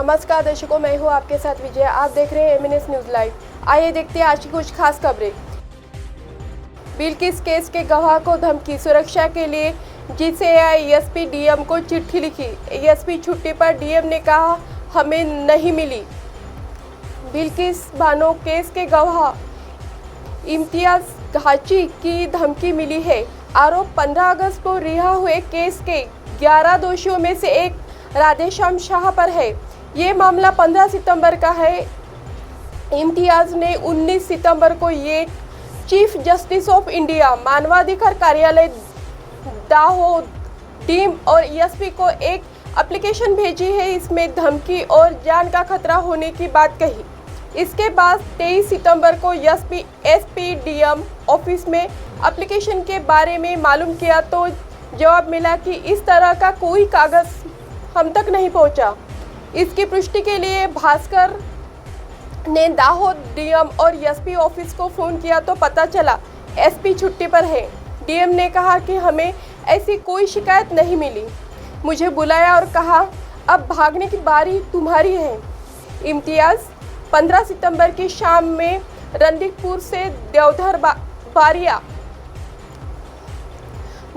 नमस्कार दर्शकों, मैं हूं आपके साथ विजय। आप देख रहे हैं एमएनएस न्यूज लाइव। आइए देखते हैं आज की कुछ खास खबरें। बिल्किस केस के गवाह को धमकी, सुरक्षा के लिए जीसीएआई एसपी डीएम को चिट्ठी लिखी। एसपी छुट्टी पर, डीएम ने कहा हमें नहीं मिली। बिल्किस बानो केस के गवाह इम्तियाज हाजी की धमकी मिली है। आरोप 15 अगस्त को रिहा हुए केस के 11 दोषियों में से एक राधेश्याम शाह पर है। ये मामला 15 सितंबर का है। इम्तियाज ने 19 सितंबर को ये चीफ जस्टिस ऑफ इंडिया मानवाधिकार कार्यालय दाहोद टीम और एसपी को एक एप्लीकेशन भेजी है। इसमें धमकी और जान का खतरा होने की बात कही। इसके बाद 23 सितंबर को एसपी डीएम ऑफिस में एप्लीकेशन के बारे में मालूम किया तो जवाब मिला कि इस तरह का कोई कागज़ हम तक नहीं पहुंचा। इसकी पुष्टि के लिए भास्कर ने दाहोद डीएम और एसपी ऑफिस को फ़ोन किया तो पता चला एसपी छुट्टी पर है। डीएम ने कहा कि हमें ऐसी कोई शिकायत नहीं मिली। मुझे बुलाया और कहा अब भागने की बारी तुम्हारी है। इम्तियाज़ 15 सितंबर की शाम में रणदीपुर से देवधर बारिया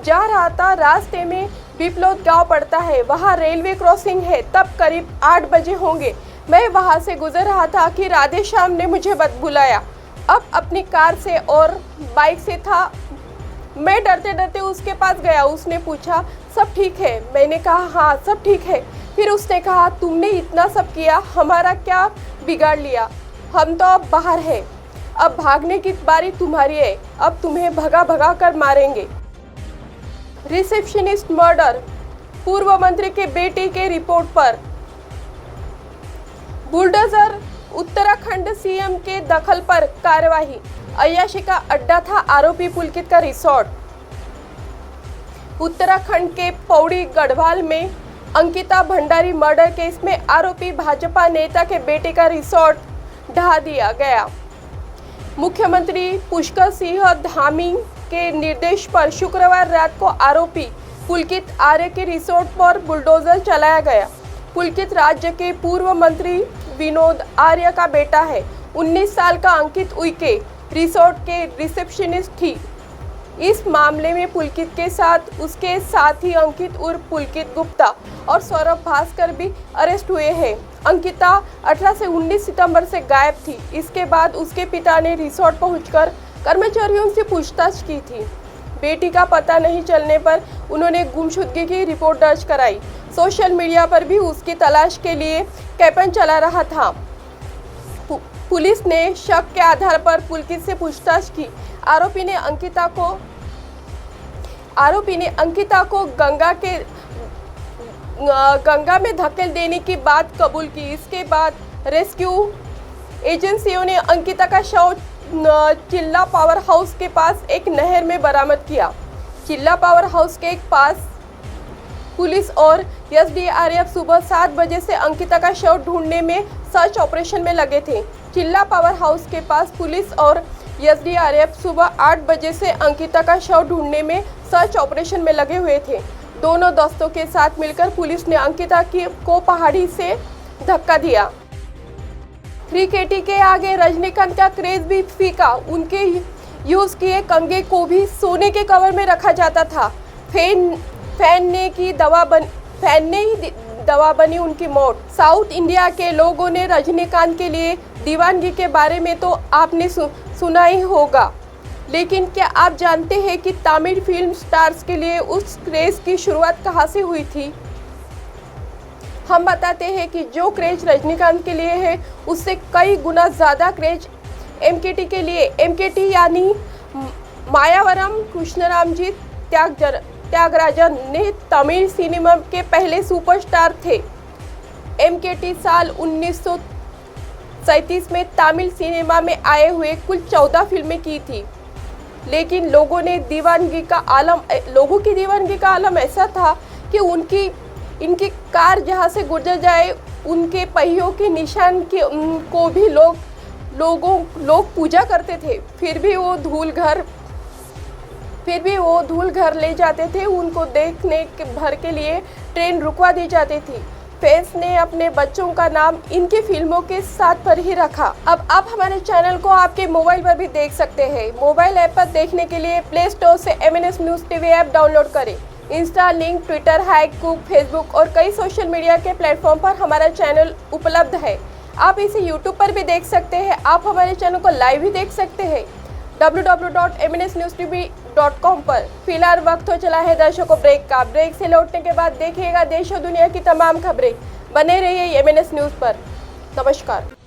जा रहा था। रास्ते में बिप्लोद गांव पड़ता है, वहां रेलवे क्रॉसिंग है। तब करीब 8 बजे होंगे। मैं वहां से गुजर रहा था कि राधेश्याम ने मुझे बुलाया। अब अपनी कार से और बाइक से था। मैं डरते डरते उसके पास गया। उसने पूछा सब ठीक है? मैंने कहा हाँ सब ठीक है। फिर उसने कहा तुमने इतना सब किया, हमारा क्या बिगाड़ लिया? हम तो अब बाहर हैं। अब भागने की बारी तुम्हारी है। अब तुम्हें भगा भगा कर मारेंगे। रिसेप्शनिस्ट मर्डर, पूर्व मंत्री के बेटे के रिपोर्ट पर बुलडोजर, उत्तराखंड सीएम के दखल पर कार्यवाही। अय्याशी का अड्डा था आरोपी पुलकित का रिसोर्ट। उत्तराखंड के पौड़ी गढ़वाल में अंकिता भंडारी मर्डर केस में आरोपी भाजपा नेता के बेटे का रिसोर्ट ढहा दिया गया। मुख्यमंत्री पुष्कर सिंह धामी के निर्देश पर शुक्रवार रात को आरोपी पुलकित आर्य के रिसोर्ट पर बुलडोजर चलाया गया। पुलकित राज्य के पूर्व मंत्री विनोद आर्य का बेटा है। 19 साल का अंकित उइके रिसोर्ट के रिसेप्शनिस्ट थी। इस मामले में पुलकित के साथ उसके साथी अंकित उर्फ पुलकित गुप्ता और सौरभ भास्कर भी अरेस्ट हुए हैं। अंकिता 18 से 19 सितंबर से गायब थी। इसके बाद उसके पिता ने रिसोर्ट पहुंचकर कर्मचारियों से पूछताछ की थी। बेटी का पता नहीं चलने पर उन्होंने गुमशुदगी की रिपोर्ट दर्ज कराई। सोशल मीडिया पर भी उसकी तलाश के लिए कैंपेन चला रहा था। पुलिस ने शक के आधार पर पुलकित से पूछताछ की। आरोपी ने अंकिता को गंगा में धकेल देने की बात कबूल की। इसके बाद रेस्क्यू एजेंसियों ने अंकिता का शव चिल्ला पावर हाउस के पास एक नहर में बरामद किया। चिल्ला पावर हाउस के पास पुलिस और एसडीआरएफ सुबह 7 बजे से अंकिता का शव ढूंढने में सर्च ऑपरेशन में लगे थे। चिल्ला पावर हाउस के पास पुलिस और एसडीआरएफ सुबह 8 बजे से अंकिता का शव ढूंढने में सर्च ऑपरेशन में लगे हुए थे। दोनों दोस्तों के साथ मिलकर पुलिस ने अंकिता को पहाड़ी से धक्का दिया। क्रिकेटी के आगे रजनीकांत का क्रेज भी फीका। उनके यूज किए कंगे को भी सोने के कवर में रखा जाता था। फैन ने ही दवा बनी उनकी मौत। साउथ इंडिया के लोगों ने रजनीकांत के लिए दीवानगी के बारे में तो आपने सुना ही होगा, लेकिन क्या आप जानते हैं कि तमिल फिल्म स्टार्स के लिए उस क्रेज की शुरुआत कहाँ से हुई थी? हम बताते हैं कि जो क्रेज रजनीकांत के लिए है उससे कई गुना ज़्यादा क्रेज एमकेटी के लिए। एमकेटी यानी मायावरम कृष्णरामजी त्यागराजन ने तमिल सिनेमा के पहले सुपरस्टार थे। एमकेटी साल 1937 में तमिल सिनेमा में आए हुए कुल 14 फिल्में की थी, लेकिन लोगों की दीवानगी का आलम ऐसा था कि इनकी कार जहाँ से गुजर जाए उनके पहियों के निशान को भी लोग पूजा करते थे। फिर भी वो धूल घर ले जाते थे। उनको देखने भर के लिए ट्रेन रुकवा दी जाती थी। फैंस ने अपने बच्चों का नाम इनकी फिल्मों के साथ पर ही रखा। अब आप हमारे चैनल को आपके मोबाइल पर भी देख सकते हैं। मोबाइल ऐप पर देखने के लिए प्ले स्टोर से MNS news TV app download करें। इंस्टा, लिंक, ट्विटर, हैककुक, फेसबुक और कई सोशल मीडिया के प्लेटफॉर्म पर हमारा चैनल उपलब्ध है। आप इसे यूट्यूब पर भी देख सकते हैं। आप हमारे चैनल को लाइव भी देख सकते हैं www.mnsnewstv.com पर। फिलहाल वक्त हो चला है दर्शकों ब्रेक का। ब्रेक से लौटने के बाद देखिएगा देश और दुनिया की तमाम खबरें। बने रहिए MNS न्यूज़ पर। नमस्कार।